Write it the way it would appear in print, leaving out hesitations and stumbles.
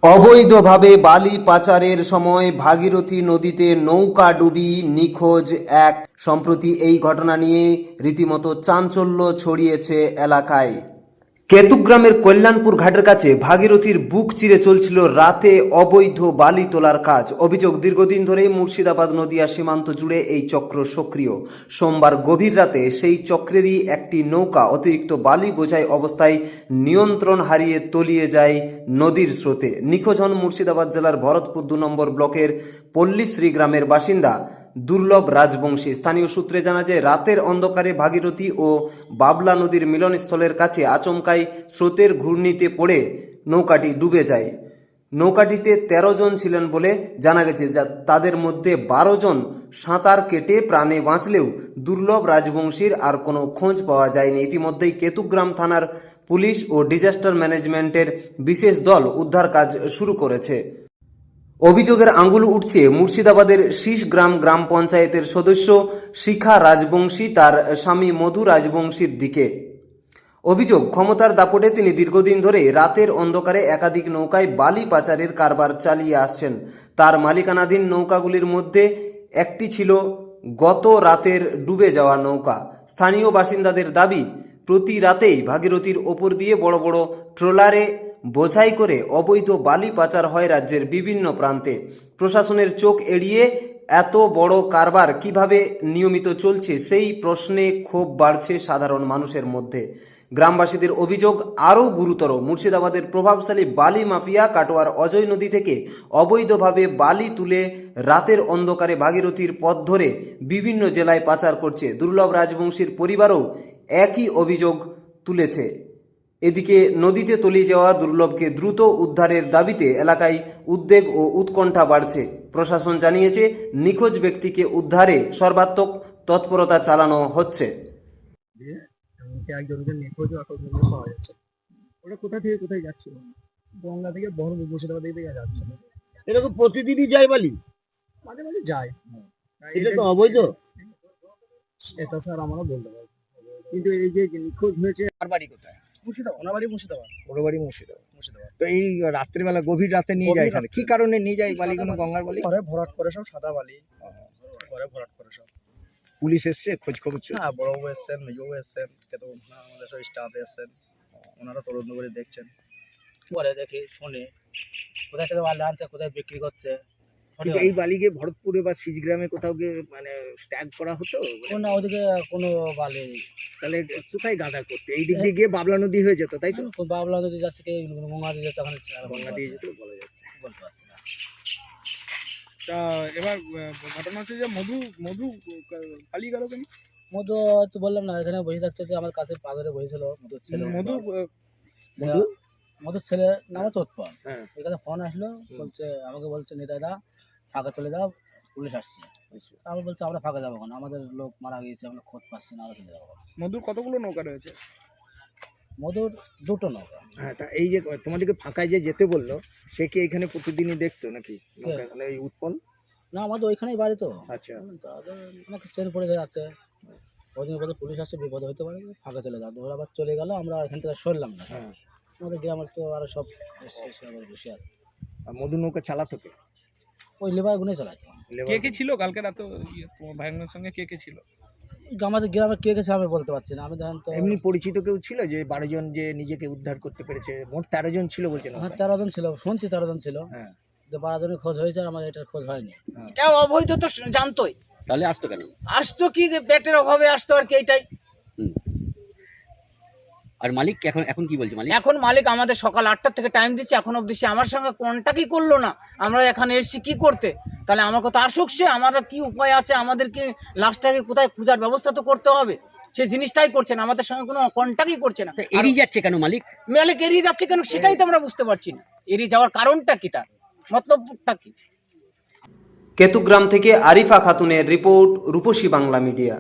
অবৈধভাবে বালি পাচারের সময় ভাগীরথী নদীতে নৌকা ডুবি নিখোঁজ এক। সম্প্রতি এই ঘটনা নিয়ে রীতিমতো চাঞ্চল্য ছড়িয়েছে এলাকায়। কেতুগ্রামের কল্যাণপুর ঘাটের কাছে ভাগীরথীর বুক চিরে চলছিল রাতে অবৈধ বালি তোলার কাজ। অভিযোগ, দীর্ঘদিন ধরে মুর্শিদাবাদ নদিয়া সীমান্ত জুড়ে এই চক্র সক্রিয়। সোমবার গভীর রাতে সেই চক্রেরই একটি নৌকা অতিরিক্ত বালি বোঝাই অবস্থায় নিয়ন্ত্রণ হারিয়ে তলিয়ে যায় নদীর স্রোতে। নিখোঁজ হন মুর্শিদাবাদ জেলার ভরতপুর 2 নম্বর ব্লকের পল্লীশ্রী গ্রামের বাসিন্দা দুর্লভ রাজবংশী। স্থানীয় সূত্রে জানা যায়, রাতের অন্ধকারে ভাগীরথী ও বাবলা নদীর মিলনস্থলের কাছে আচমকাই স্রোতের ঘূর্ণিতে পড়ে নৌকাটি ডুবে যায়। নৌকাটিতে 13 জন ছিলেন বলে জানা গেছে, তাদের মধ্যে 12 জন সাঁতার কেটে প্রাণে বাঁচলেও দুর্লভ রাজবংশীর আর কোনো খোঁজ পাওয়া যায়নি। ইতিমধ্যেই কেতুগ্রাম থানার পুলিশ ও ডিজাস্টার ম্যানেজমেন্টের বিশেষ দল উদ্ধার কাজ শুরু করেছে। অভিযোগের আঙুল উঠছে মুর্শিদাবাদের শীষগ্রাম গ্রাম পঞ্চায়েতের সদস্য শিখা রাজবংশী তার স্বামী মধু রাজবংশীর দিকে। অভিযোগ, ক্ষমতার দাপটে তিনি দীর্ঘদিন ধরে রাতের অন্ধকারে একাধিক নৌকায় বালি পাচারের কারবার চালিয়ে আসছেন। তার মালিকানাধীন নৌকাগুলির মধ্যে একটি ছিল গত রাতের ডুবে যাওয়া নৌকা। স্থানীয় বাসিন্দাদের দাবি, প্রতি রাতেই ভাগীরথীর ওপর দিয়ে বড় বড় ট্রলারে বোঝাই করে অবৈধ বালি পাচার হয় রাজ্যের বিভিন্ন প্রান্তে। প্রশাসনের চোখ এড়িয়ে এত বড় কারবার কিভাবে নিয়মিত চলছে, সেই প্রশ্নে ক্ষোভ বাড়ছে সাধারণ মানুষের মধ্যে। গ্রামবাসীদের অভিযোগ আরও গুরুতর। মুর্শিদাবাদের প্রভাবশালী বালি মাফিয়া কাটোয়ার অজয় নদী থেকে অবৈধভাবে বালি তুলে রাতের অন্ধকারে ভাগীরথীর পথ ধরে বিভিন্ন জেলায় পাচার করছে। দুর্লভ রাজবংশীর পরিবারও একই অভিযোগ তুলেছে। এদিকে নদীতে তলিয়ে যাওয়া দুর্লভকে দ্রুত উদ্ধারের দাবিতে এলাকায় উদ্বেগ ও উৎকণ্ঠা বাড়ছে। প্রশাসন জানিয়েছে, নিখোঁজ ব্যক্তিকে উদ্ধারে সর্বাত্মক তৎপরতা চালানো হচ্ছে। একজনকে নিখোঁজ পাওয়া যাচ্ছে। ওরা কোথা থেকে কোথায় যাচ্ছিল? গঙ্গা থেকে বড় মুর্শিদাবাদ থেকে যাচ্ছে। এরকম প্রতিদিনই যায় বালি? মাঝে মাঝে যায়। এটা তো অবৈধ। এটা স্যার আমরা বলতে পারি, কিন্তু এই যে নিখোঁজ হয়েছে। আর বাড়ি কোথায়? মুর্শিদাবাদ, ওনার বাড়ি মুর্শিদাবাদ। ওর বাড়ি মুর্শিদাবাদ। তো এই রাত্রিবেলা গভীর রাতে নিয়ে যায় এখানে কি কারণে নিয়ে যায় বালিগুলো, গঙ্গার বালি? ঘরে ভরাট করে সব সাদা বালি, ঘরে ভরাট করে সব। পুলিশ এসছে খোঁজ খবর? হ্যাঁ, বড়বাবু এসছেন, মেজবাবু এসছেন, কিন্তু আমাদের সব স্টাফ এসছেন, ওনারা তদন্ত করে দেখছেন। বলে দেখি শুনে কোথায় থেকে বালি আনছে, কোথায় বিক্রি করছে। এই বালিকে ভরতপুরে বা শীষগ্রামে কোথাও গিয়ে মানে স্ট্যাগ করা হতো না, ওদিকে কোনো বালি। তাহলে কোথায় গাঁদা করতে? এই দিক দিয়ে গিয়ে বাবলা নদী হয়ে যেত, তাই তো? বাবলা নদী যাচ্ছে, কি গঙ্গা দিয়ে যাচ্ছে, ওখানে গঙ্গা দিয়ে যেত বলা যাচ্ছে, বলতে পারছি না। তা এবার ঘটনা হচ্ছে যে মধু মধু পালিয়ে গেল কেন? মধু তো বললাম না, এখানে বসে থাকছে, যে আমার কাছে পাগরে বসেছিল মধুর ছেলে। মধু মধুর ছেলে নামে চোৎপল। হ্যাঁ। এখানে ফোন আসলো, বলছে, আমাকে বলছে নিতাইদা ফাঁকা চলে যাও, পুলিশ আসছে। আমরা বলছি আমরা ফাঁকা যাবো কেন, আমাদের লোক মারা গিয়েছে, আমরা খোঁজ পাচ্ছি না, আমরা চলে যাবো। মধুর কতগুলো নৌকা রয়েছে? মধুর 2টো নৌকা। হ্যাঁ, তা এই যে তোমাদেরকে ফাঁকায় যে যেতে বললো, সে কি এখানে প্রতিদিনই দেখতো নাকি এই উৎপল? না, আমাদের ওইখানেই বাড়ি তো। আচ্ছা, আমাকে চেন পড়ে যাচ্ছে, ওই দিন বলতে পুলিশ আসছে, বিপদ হতে পারে, ফাঁকা চলে যাও। ওরা আবার চলে গেল, আমরা এখান থেকে সরলাম না। হ্যাঁ। আমাদের গ্রামের তো আরো সব বসে আছে। আর মধু নৌকা চালাতো কে? ওই লেবার গুনে চালাতো। কে কে ছিল কালকে রাতে তোমার ভাইয়ের সঙ্গে? কে কে ছিল আমাদের গ্রামে কে গেছে আমি বলতে পারছি না। আমি দেখেন তো এমনি পরিচিত কেউ ছিল যে 12 জন যে নিজেকে উদ্ধার করতে পেরেছে? মোট 13 জন ছিল বলছেন। হ্যাঁ, 13 জন ছিল, শুনছি 13 জন ছিল। হ্যাঁ, যে 12 জনের খোঁজ হয়েছে, আর আমার এটার খোঁজ হয়নি। এটা অবৈধ তো জানতোই। তাহলে আসতো কেন? আসতো কি পেটের অভাবে আসতো আর কি, এইটাই। আর মালিক এখন কি বলছে? এখন মালিক আমাদের সকাল 8টা থেকে টাইম দিচ্ছে, এখন অবধি সে আমার সঙ্গে কন্টাক্টই করলো না। আমরা এখানে এসেছি কি করতে, তাহলে আমার কথা আসুক সে, আমার কি উপায় আছে, আমাদের কি লাশটাকে কোথায় খোঁজার ব্যবস্থা তো করতে হবে। সেই জিনিসটাই করছে না, আমাদের সঙ্গে কোনো কন্টাক্টই করছে না। এড়িয়ে যাচ্ছে কেন মালিক? মালিক এড়িয়ে যাচ্ছে কেন সেটাই তো আমরা বুঝতে পারছি না। এড়িয়ে যাওয়ার কারণটা কি, তার মতলবটা কি? কেতুগ্রাম থেকে আরিফা খাতুনের রিপোর্ট, রূপসী বাংলা মিডিয়া।